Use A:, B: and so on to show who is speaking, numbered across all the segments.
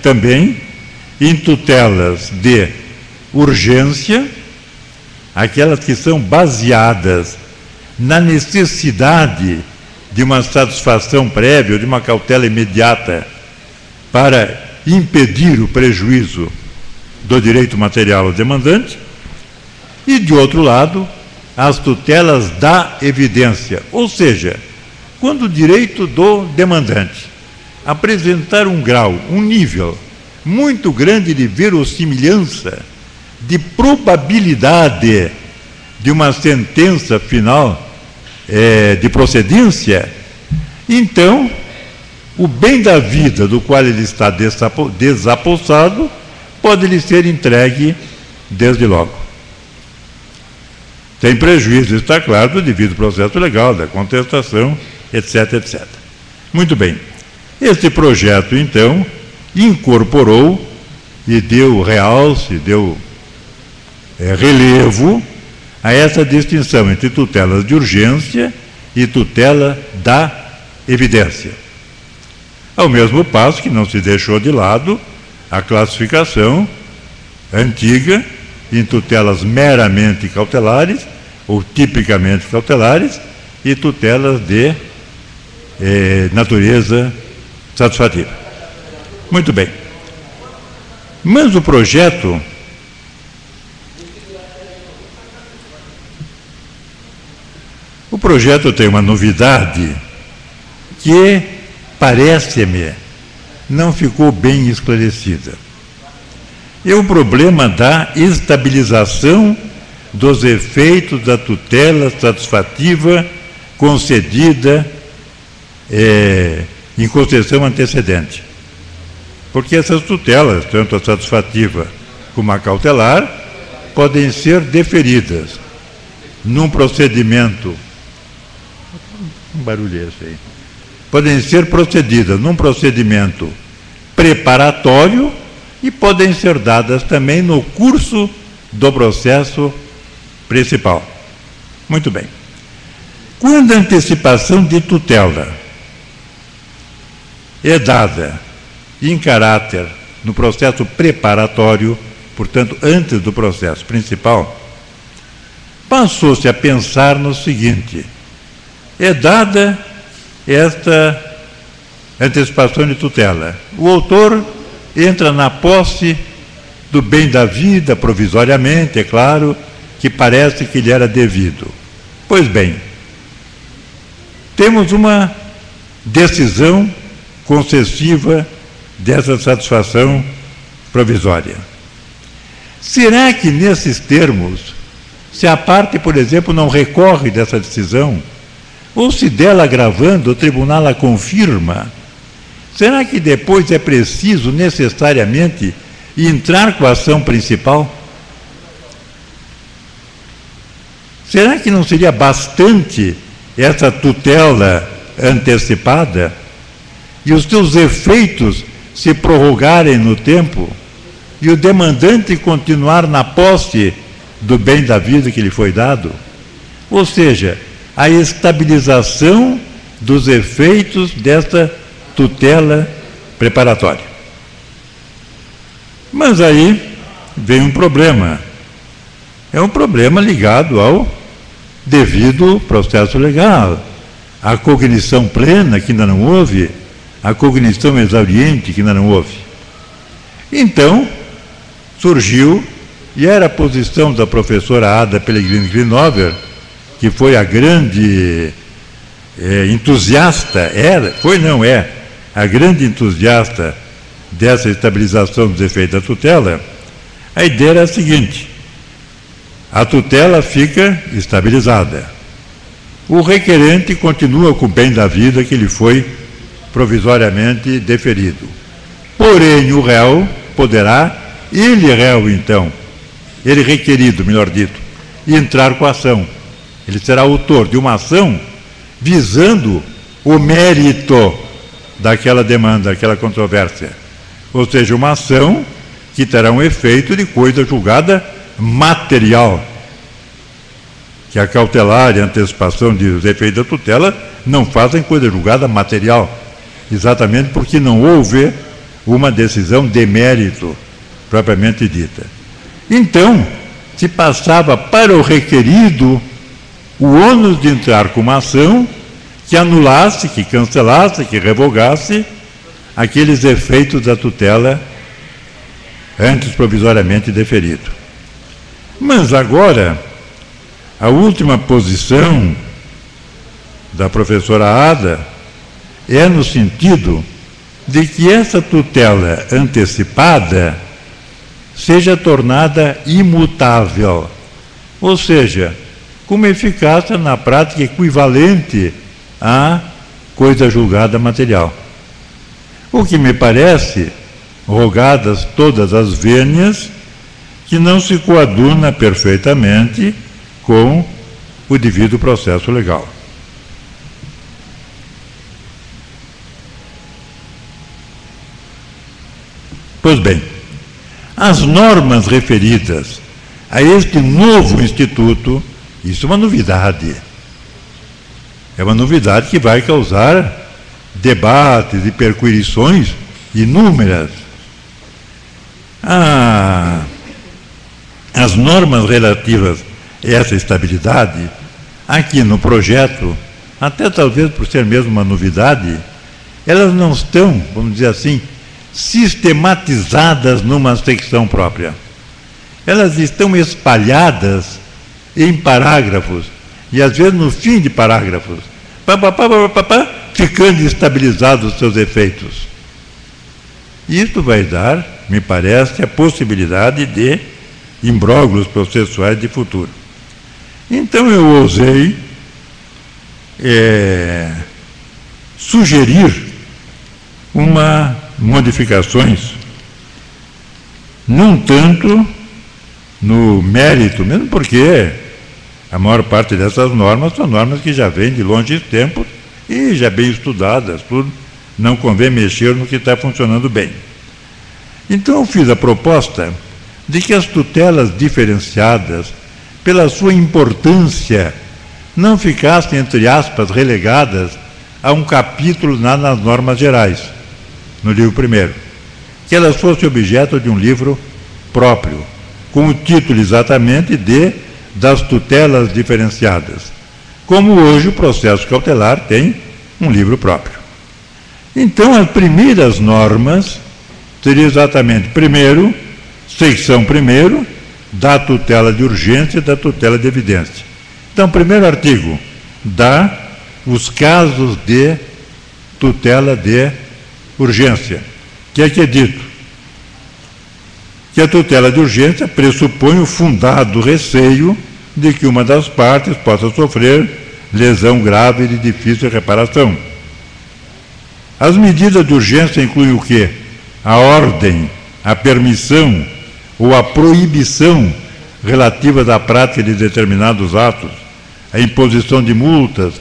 A: também em tutelas de urgência, aquelas que são baseadas na necessidade de uma satisfação prévia, ou de uma cautela imediata, para impedir o prejuízo do direito material ao demandante, e, de outro lado, as tutelas da evidência, ou seja, quando o direito do demandante apresentar um grau, um nível muito grande de verossimilhança, de probabilidade de uma sentença final de procedência, então o bem da vida do qual ele está desapossado pode lhe ser entregue desde logo. Tem prejuízo, está claro, do devido processo legal, da contestação, etc, etc. Muito bem. Este projeto, então, incorporou e deu realce, deu relevo a essa distinção entre tutelas de urgência e tutela da evidência. Ao mesmo passo que não se deixou de lado a classificação antiga em tutelas meramente cautelares ou tipicamente cautelares e tutelas de natureza satisfativa. Muito bem. Mas o projeto tem uma novidade que, parece-me, não ficou bem esclarecida. É o problema da estabilização dos efeitos da tutela satisfativa concedida em concessão antecedente. Porque essas tutelas, tanto a satisfativa como a cautelar, podem ser deferidas num procedimento... Um barulho é esse aí. Podem ser procedidas num procedimento preparatório e podem ser dadas também no curso do processo principal. Muito bem. Quando a antecipação de tutela é dada em caráter no processo preparatório, portanto, antes do processo principal, passou-se a pensar no seguinte: é dada esta antecipação de tutela, o autor entra na posse do bem da vida provisoriamente, é claro, que parece que lhe era devido. Pois bem, temos uma decisão concessiva dessa satisfação provisória. Será que nesses termos, se a parte, por exemplo, não recorre dessa decisão, ou se dela agravando, o tribunal a confirma, será que depois é preciso necessariamente entrar com a ação principal? Será que não seria bastante essa tutela antecipada e os seus efeitos se prorrogarem no tempo e o demandante continuar na posse do bem da vida que lhe foi dado? Ou seja, a estabilização dos efeitos desta tutela preparatória. Mas aí vem um problema. É um problema ligado ao devido processo legal, à cognição plena, que ainda não houve, à cognição exauriente, que ainda não houve. Então, surgiu, e era a posição da professora Ada Pellegrini Grinover, que foi a grande entusiasta, a grande entusiasta dessa estabilização dos efeitos da tutela. A ideia era a seguinte: a tutela fica estabilizada, o requerente continua com o bem da vida que lhe foi provisoriamente deferido, porém o réu poderá, ele requerido, melhor dito, entrar com a ação. Ele será autor de uma ação visando o mérito daquela demanda, daquela controvérsia. Ou seja, uma ação que terá um efeito de coisa julgada material. Que a cautelar e a antecipação dos efeitos da tutela não fazem coisa julgada material. Exatamente porque não houve uma decisão de mérito propriamente dita. Então, se passava para o requerido o ônus de entrar com uma ação que anulasse, que cancelasse, que revogasse aqueles efeitos da tutela antes provisoriamente deferido. Mas agora, a última posição da professora Ada é no sentido de que essa tutela antecipada seja tornada imutável, ou seja, com uma eficácia na prática equivalente à coisa julgada material. O que me parece, rogadas todas as vênias, que não se coaduna perfeitamente com o devido processo legal. Pois bem, as normas referidas a este novo instituto, isso é uma novidade. É uma novidade que vai causar debates e perquisições inúmeras. As normas relativas a essa estabilidade, aqui no projeto, até talvez por ser mesmo uma novidade, elas não estão, vamos dizer assim, sistematizadas numa secção própria. Elas estão espalhadas em parágrafos, e às vezes no fim de parágrafos, ficando estabilizados os seus efeitos. Isso vai dar, me parece, a possibilidade de imbróglios processuais de futuro. Então eu ousei sugerir modificações, não tanto no mérito, mesmo porque a maior parte dessas normas são normas que já vêm de longos tempos e já bem estudadas, tudo, não convém mexer no que está funcionando bem. Então eu fiz a proposta de que as tutelas diferenciadas, pela sua importância, não ficassem, entre aspas, relegadas a um capítulo nas normas gerais, no livro primeiro, que elas fossem objeto de um livro próprio, com o título exatamente de das tutelas diferenciadas, como hoje o processo cautelar tem um livro próprio. Então, as primeiras normas seriam exatamente, primeiro, secção primeiro, da tutela de urgência e da tutela de evidência. Então, primeiro artigo, dá os casos de tutela de urgência, que é dito que a tutela de urgência pressupõe o fundado receio de que uma das partes possa sofrer lesão grave e de difícil reparação. As medidas de urgência incluem o quê? A ordem, a permissão ou a proibição relativas à prática de determinados atos, a imposição de multas,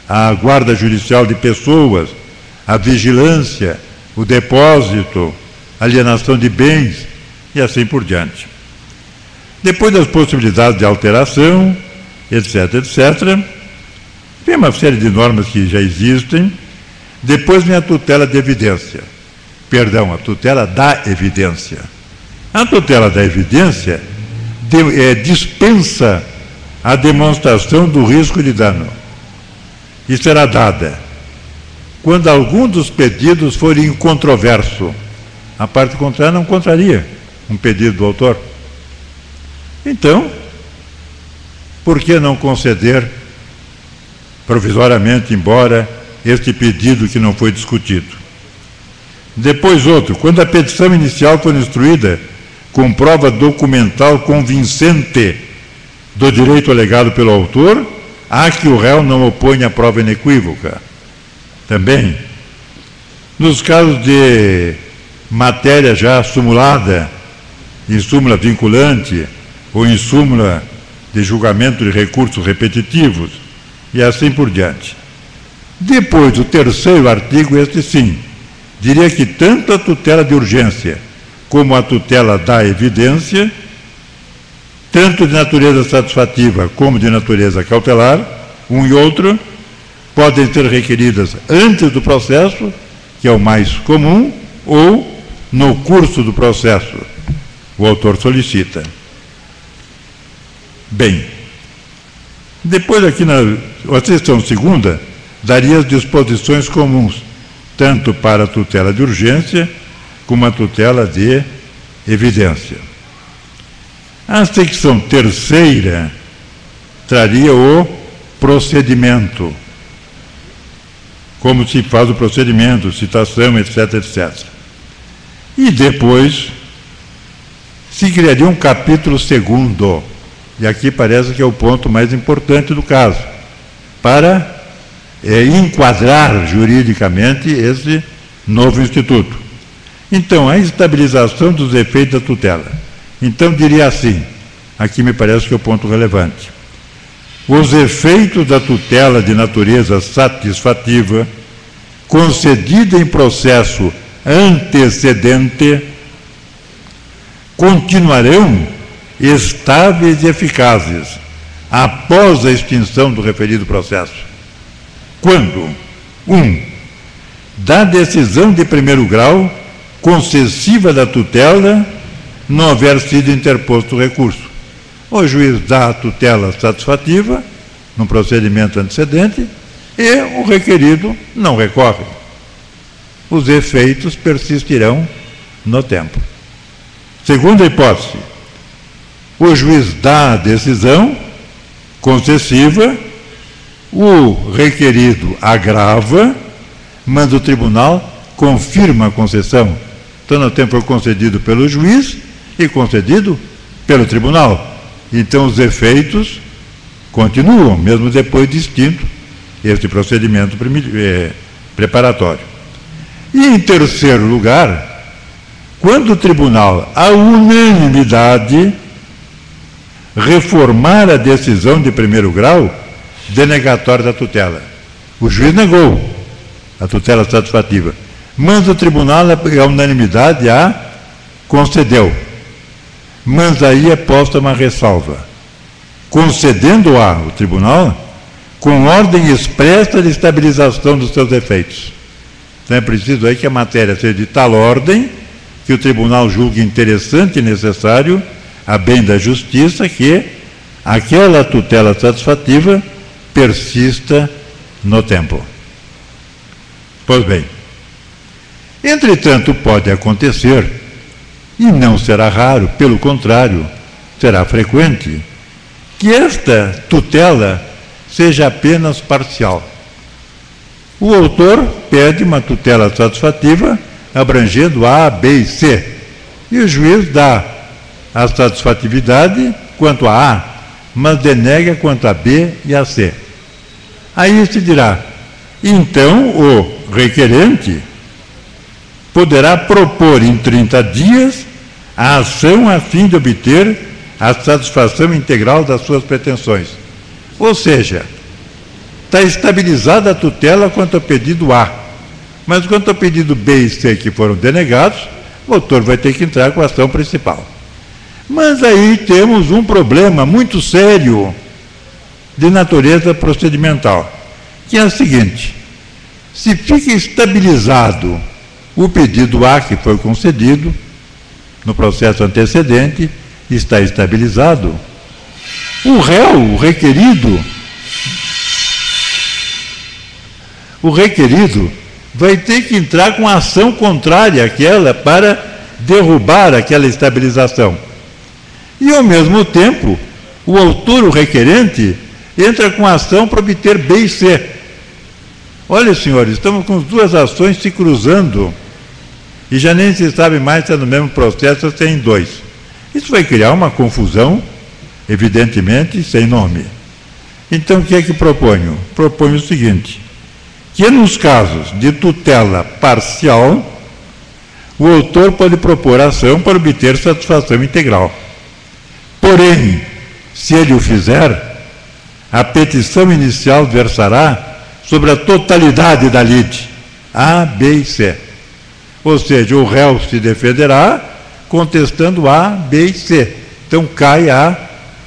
A: a guarda judicial de pessoas, a vigilância, o depósito, alienação de bens e assim por diante. Depois das possibilidades de alteração, etc., tem uma série de normas que já existem. Depois vem a tutela de evidência. Perdão, a tutela da evidência. A tutela da evidência dispensa a demonstração do risco de dano. E será dada quando algum dos pedidos for incontroverso. A parte contrária não contraria um pedido do autor. Então, por que não conceder provisoriamente, embora este pedido que não foi discutido? Depois outro, quando a petição inicial for instruída com prova documental convincente do direito alegado pelo autor, há que o réu não oponha a prova inequívoca. Também, nos casos de matéria já sumulada, em súmula vinculante ou em súmula de julgamento de recursos repetitivos, e assim por diante. Depois, o terceiro artigo, este sim, diria que tanto a tutela de urgência como a tutela da evidência, tanto de natureza satisfativa como de natureza cautelar, um e outro, podem ser requeridas antes do processo, que é o mais comum, ou no curso do processo, o autor solicita. Bem, depois aqui na seção segunda, daria as disposições comuns, tanto para a tutela de urgência, como a tutela de evidência. A secção terceira traria o procedimento, como se faz o procedimento, citação, etc, etc. E depois se criaria um capítulo segundo, e aqui parece que é o ponto mais importante do caso, para enquadrar juridicamente esse novo instituto. Então, a estabilização dos efeitos da tutela. Então, diria assim, aqui me parece que é o ponto relevante. Os efeitos da tutela de natureza satisfativa, concedida em processo antecedente, continuarão estáveis e eficazes após a extinção do referido processo. Quando? 1. Da decisão de primeiro grau concessiva da tutela não houver sido interposto o recurso. O juiz dá a tutela satisfativa no procedimento antecedente e o requerido não recorre. Os efeitos persistirão no tempo. Segunda hipótese, o juiz dá a decisão concessiva, o requerido agrava, mas o tribunal confirma a concessão. Então, no tempo foi concedido pelo juiz e concedido pelo tribunal. Então, os efeitos continuam, mesmo depois de extinto este procedimento preparatório. E, em terceiro lugar, quando o tribunal, à unanimidade, reformar a decisão de primeiro grau denegatória da tutela. O juiz negou a tutela satisfativa, mas o tribunal, à unanimidade, a concedeu. Mas aí é posta uma ressalva. Concedendo-a o tribunal com ordem expressa de estabilização dos seus efeitos. Então é preciso aí que a matéria seja de tal ordem que o tribunal julgue interessante e necessário, a bem da justiça, que aquela tutela satisfativa persista no tempo. Pois bem, entretanto, pode acontecer, e não será raro, pelo contrário, será frequente, que esta tutela seja apenas parcial. O autor pede uma tutela satisfativa abrangendo A, B e C, e o juiz dá a satisfatividade quanto a A, mas denega quanto a B e a C. Aí se dirá, então o requerente poderá propor em 30 dias a ação a fim de obter a satisfação integral das suas pretensões. Ou seja, está estabilizada a tutela quanto ao pedido A, mas quanto ao pedido B e C que foram denegados, o autor vai ter que entrar com a ação principal. Mas aí temos um problema muito sério de natureza procedimental, que é o seguinte: se fica estabilizado o pedido A que foi concedido no processo antecedente, está estabilizado, o réu, o requerido vai ter que entrar com ação contrária àquela para derrubar aquela estabilização. E, ao mesmo tempo, o autor, o requerente, entra com ação para obter B e C. Olha, senhores, estamos com as duas ações se cruzando e já nem se sabe mais se é no mesmo processo ou se é em dois. Isso vai criar uma confusão, evidentemente, sem nome. Então, o que é que proponho? Proponho o seguinte: que nos casos de tutela parcial, o autor pode propor ação para obter satisfação integral. Porém, se ele o fizer, a petição inicial versará sobre a totalidade da lide, A, B e C. Ou seja, o réu se defenderá contestando A, B e C. Então cai a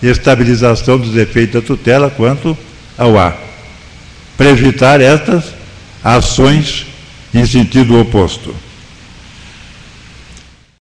A: estabilização dos efeitos da tutela quanto ao A, para evitar estas ações em sentido oposto.